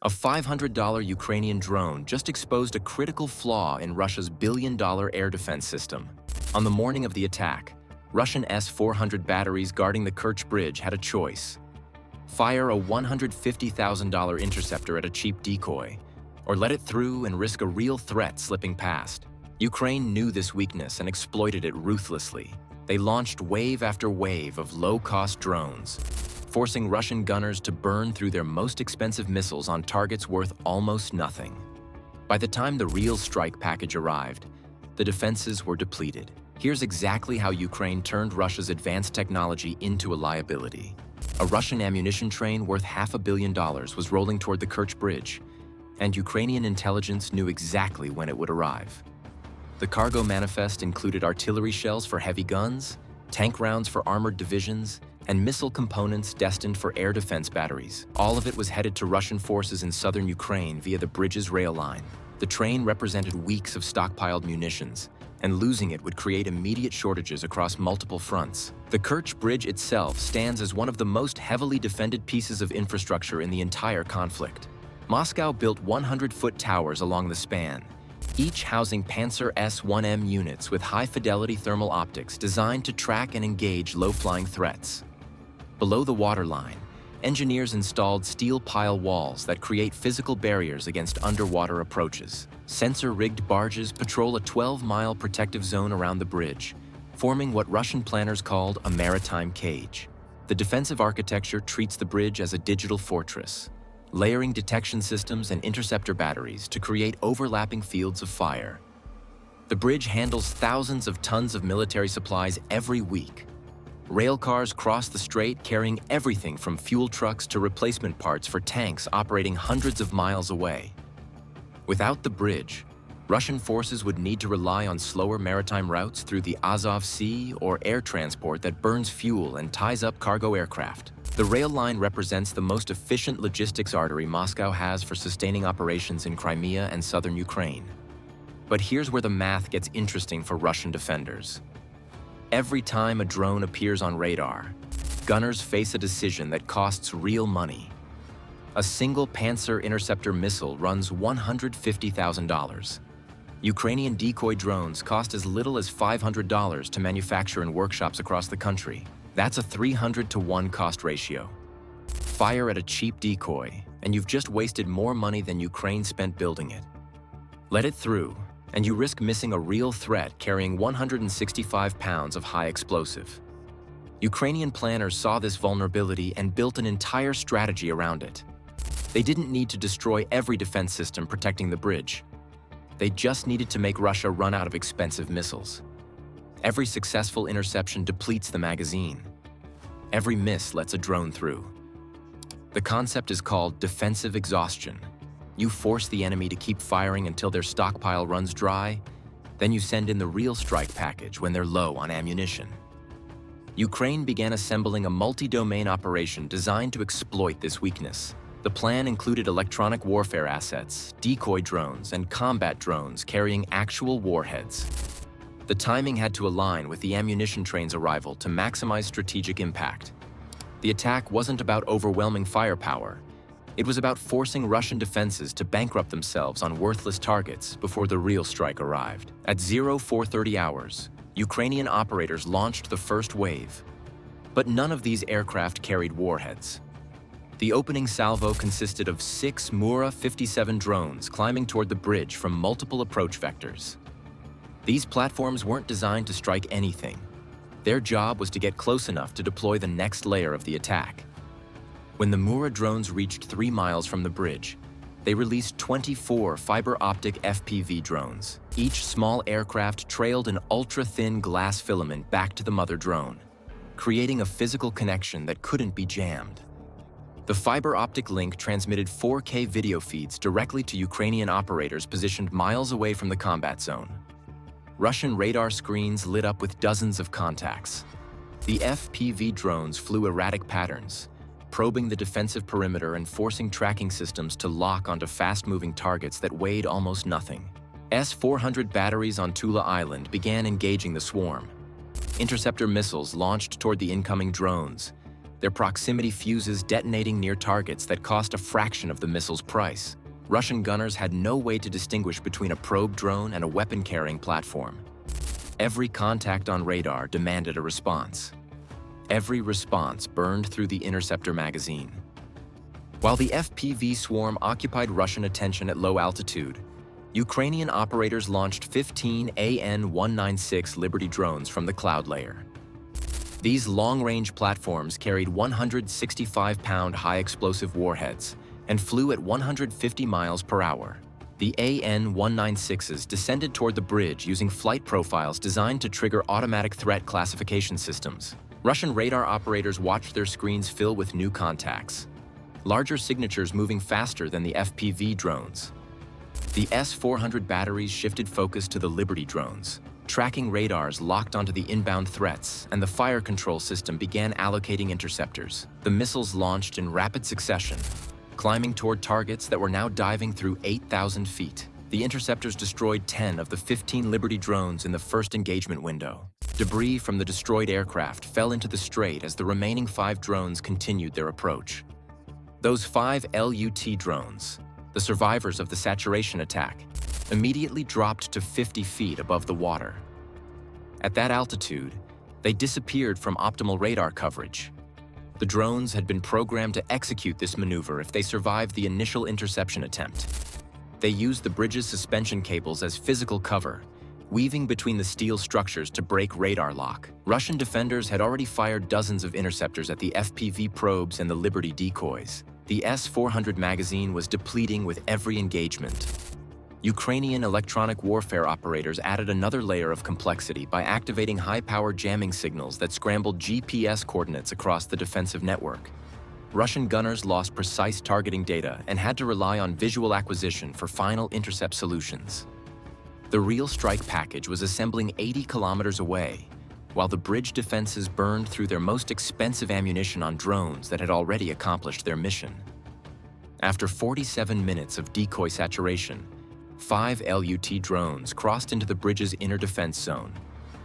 A $500 Ukrainian drone just exposed a critical flaw in Russia's billion-dollar air defense system. On the morning of the attack, Russian S-400 batteries guarding the Kerch Bridge had a choice. Fire a $150,000 interceptor at a cheap decoy, or let it through and risk a real threat slipping past. Ukraine knew this weakness and exploited it ruthlessly. They launched wave after wave of low-cost drones, forcing Russian gunners to burn through their most expensive missiles on targets worth almost nothing. By the time the real strike package arrived, the defenses were depleted. Here's exactly how Ukraine turned Russia's advanced technology into a liability. A Russian ammunition train worth $500 million was rolling toward the Kerch Bridge, and Ukrainian intelligence knew exactly when it would arrive. The cargo manifest included artillery shells for heavy guns, tank rounds for armored divisions, and missile components destined for air defense batteries. All of it was headed to Russian forces in southern Ukraine via the bridge's rail line. The train represented weeks of stockpiled munitions, and losing it would create immediate shortages across multiple fronts. The Kerch Bridge itself stands as one of the most heavily defended pieces of infrastructure in the entire conflict. Moscow built 100-foot towers along the span, each housing Panzer S-1M units with high-fidelity thermal optics designed to track and engage low-flying threats. Below the waterline, engineers installed steel pile walls that create physical barriers against underwater approaches. Sensor-rigged barges patrol a 12-mile protective zone around the bridge, forming what Russian planners called a maritime cage. The defensive architecture treats the bridge as a digital fortress, layering detection systems and interceptor batteries to create overlapping fields of fire. The bridge handles thousands of tons of military supplies every week. Rail cars cross the strait carrying everything from fuel trucks to replacement parts for tanks operating hundreds of miles away. Without the bridge, Russian forces would need to rely on slower maritime routes through the Azov Sea or air transport that burns fuel and ties up cargo aircraft. The rail line represents the most efficient logistics artery Moscow has for sustaining operations in Crimea and southern Ukraine. But here's where the math gets interesting for Russian defenders. Every time a drone appears on radar, gunners face a decision that costs real money. A single Panzer interceptor missile runs $150,000. Ukrainian decoy drones cost as little as $500 to manufacture in workshops across the country. That's a 300-to-1 cost ratio. Fire at a cheap decoy, and you've just wasted more money than Ukraine spent building it. Let it through, and you risk missing a real threat carrying 165 pounds of high explosive. Ukrainian planners saw this vulnerability and built an entire strategy around it. They didn't need to destroy every defense system protecting the bridge. They just needed to make Russia run out of expensive missiles. Every successful interception depletes the magazine. Every miss lets a drone through. The concept is called defensive exhaustion. You force the enemy to keep firing until their stockpile runs dry, then you send in the real strike package when they're low on ammunition. Ukraine began assembling a multi-domain operation designed to exploit this weakness. The plan included electronic warfare assets, decoy drones, and combat drones carrying actual warheads. The timing had to align with the ammunition train's arrival to maximize strategic impact. The attack wasn't about overwhelming firepower. It was about forcing Russian defenses to bankrupt themselves on worthless targets before the real strike arrived. At 0430 hours, Ukrainian operators launched the first wave. But none of these aircraft carried warheads. The opening salvo consisted of 6 Mura-57 drones climbing toward the bridge from multiple approach vectors. These platforms weren't designed to strike anything. Their job was to get close enough to deploy the next layer of the attack. When the Mura drones reached 3 miles from the bridge, they released 24 fiber-optic FPV drones. Each small aircraft trailed an ultra-thin glass filament back to the mother drone, creating a physical connection that couldn't be jammed. The fiber-optic link transmitted 4K video feeds directly to Ukrainian operators positioned miles away from the combat zone. Russian radar screens lit up with dozens of contacts. The FPV drones flew erratic patterns, probing the defensive perimeter and forcing tracking systems to lock onto fast-moving targets that weighed almost nothing. S-400 batteries on Tula Island began engaging the swarm. Interceptor missiles launched toward the incoming drones, their proximity fuses detonating near targets that cost a fraction of the missile's price. Russian gunners had no way to distinguish between a probe drone and a weapon-carrying platform. Every contact on radar demanded a response. Every response burned through the interceptor magazine. While the FPV swarm occupied Russian attention at low altitude, Ukrainian operators launched 15 AN-196 Liberty drones from the cloud layer. These long-range platforms carried 165-pound high-explosive warheads and flew at 150 miles per hour. The AN-196s descended toward the bridge using flight profiles designed to trigger automatic threat classification systems. Russian radar operators watched their screens fill with new contacts, larger signatures moving faster than the FPV drones. The S-400 batteries shifted focus to the Liberty drones. Tracking radars locked onto the inbound threats, and the fire control system began allocating interceptors. The missiles launched in rapid succession, climbing toward targets that were now diving through 8,000 feet. The interceptors destroyed 10 of the 15 Liberty drones in the first engagement window. Debris from the destroyed aircraft fell into the strait as the remaining 5 drones continued their approach. Those 5 LUT drones, the survivors of the saturation attack, immediately dropped to 50 feet above the water. At that altitude, they disappeared from optimal radar coverage. The drones had been programmed to execute this maneuver if they survived the initial interception attempt. They used the bridge's suspension cables as physical cover, weaving between the steel structures to break radar lock. Russian defenders had already fired dozens of interceptors at the FPV probes and the Liberty decoys. The S-400 magazine was depleting with every engagement. Ukrainian electronic warfare operators added another layer of complexity by activating high-power jamming signals that scrambled GPS coordinates across the defensive network. Russian gunners lost precise targeting data and had to rely on visual acquisition for final intercept solutions. The real strike package was assembling 80 kilometers away, while the bridge defenses burned through their most expensive ammunition on drones that had already accomplished their mission. After 47 minutes of decoy saturation, 5 LUT drones crossed into the bridge's inner defense zone,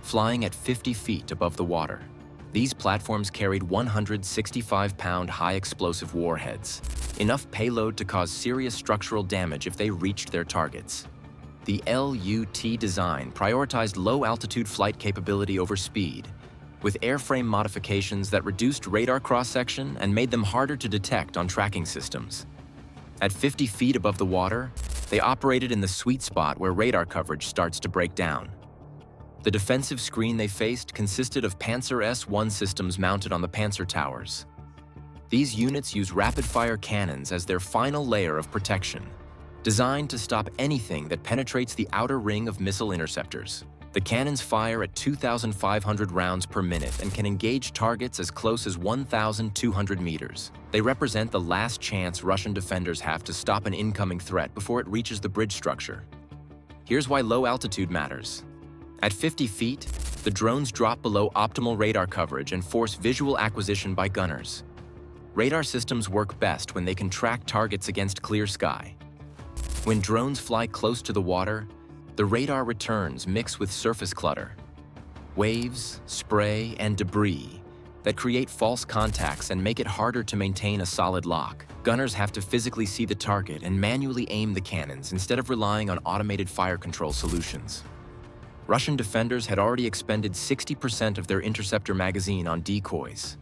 flying at 50 feet above the water. These platforms carried 165-pound high-explosive warheads, enough payload to cause serious structural damage if they reached their targets. The LUT design prioritized low-altitude flight capability over speed, with airframe modifications that reduced radar cross-section and made them harder to detect on tracking systems. At 50 feet above the water, they operated in the sweet spot where radar coverage starts to break down. The defensive screen they faced consisted of Panzer S-1 systems mounted on the Panzer towers. These units use rapid-fire cannons as their final layer of protection, designed to stop anything that penetrates the outer ring of missile interceptors. The cannons fire at 2,500 rounds per minute and can engage targets as close as 1,200 meters. They represent the last chance Russian defenders have to stop an incoming threat before it reaches the bridge structure. Here's why low altitude matters. At 50 feet, the drones drop below optimal radar coverage and force visual acquisition by gunners. Radar systems work best when they can track targets against clear sky. When drones fly close to the water, the radar returns mix with surface clutter, waves, spray, and debris that create false contacts and make it harder to maintain a solid lock. Gunners have to physically see the target and manually aim the cannons instead of relying on automated fire control solutions. Russian defenders had already expended 60% of their interceptor magazine on decoys.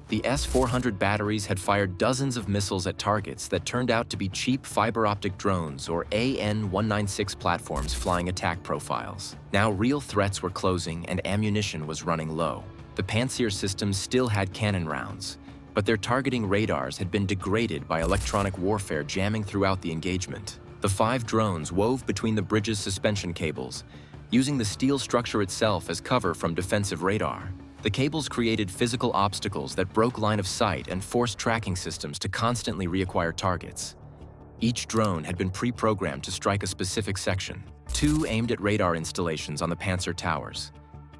The S-400 batteries had fired dozens of missiles at targets that turned out to be cheap fiber-optic drones or AN-196 platforms flying attack profiles. Now real threats were closing and ammunition was running low. The Panzer systems still had cannon rounds, but their targeting radars had been degraded by electronic warfare jamming throughout the engagement. The 5 drones wove between the bridge's suspension cables, using the steel structure itself as cover from defensive radar. The cables created physical obstacles that broke line of sight and forced tracking systems to constantly reacquire targets. Each drone had been pre-programmed to strike a specific section. 2 aimed at radar installations on the Panzer towers.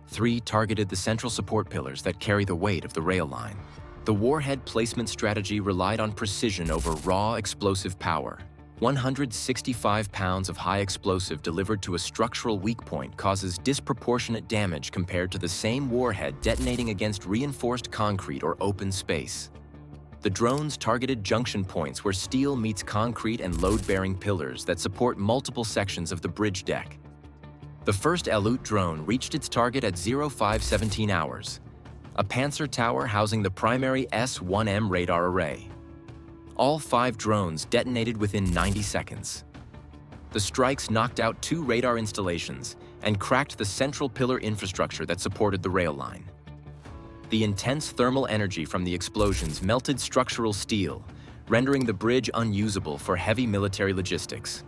3 targeted the central support pillars that carry the weight of the rail line. The warhead placement strategy relied on precision over raw explosive power. 165 pounds of high explosive delivered to a structural weak point causes disproportionate damage compared to the same warhead detonating against reinforced concrete or open space. The drones targeted junction points where steel meets concrete and load-bearing pillars that support multiple sections of the bridge deck. The first Elut drone reached its target at 0517 hours, a Panzer tower housing the primary S-1M radar array. All 5 drones detonated within 90 seconds. The strikes knocked out 2 radar installations and cracked the central pillar infrastructure that supported the rail line. The intense thermal energy from the explosions melted structural steel, rendering the bridge unusable for heavy military logistics.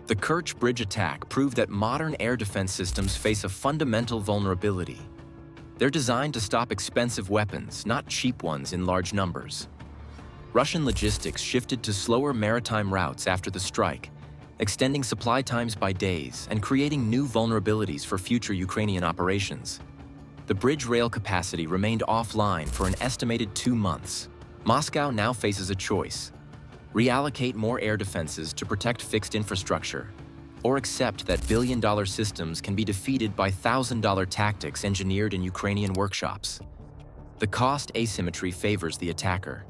The Kerch Bridge attack proved that modern air defense systems face a fundamental vulnerability. They're designed to stop expensive weapons, not cheap ones in large numbers. Russian logistics shifted to slower maritime routes after the strike, extending supply times by days and creating new vulnerabilities for future Ukrainian operations. The bridge rail capacity remained offline for an estimated 2 months. Moscow now faces a choice: reallocate more air defenses to protect fixed infrastructure, or accept that billion-dollar systems can be defeated by $1,000 tactics engineered in Ukrainian workshops. The cost asymmetry favors the attacker.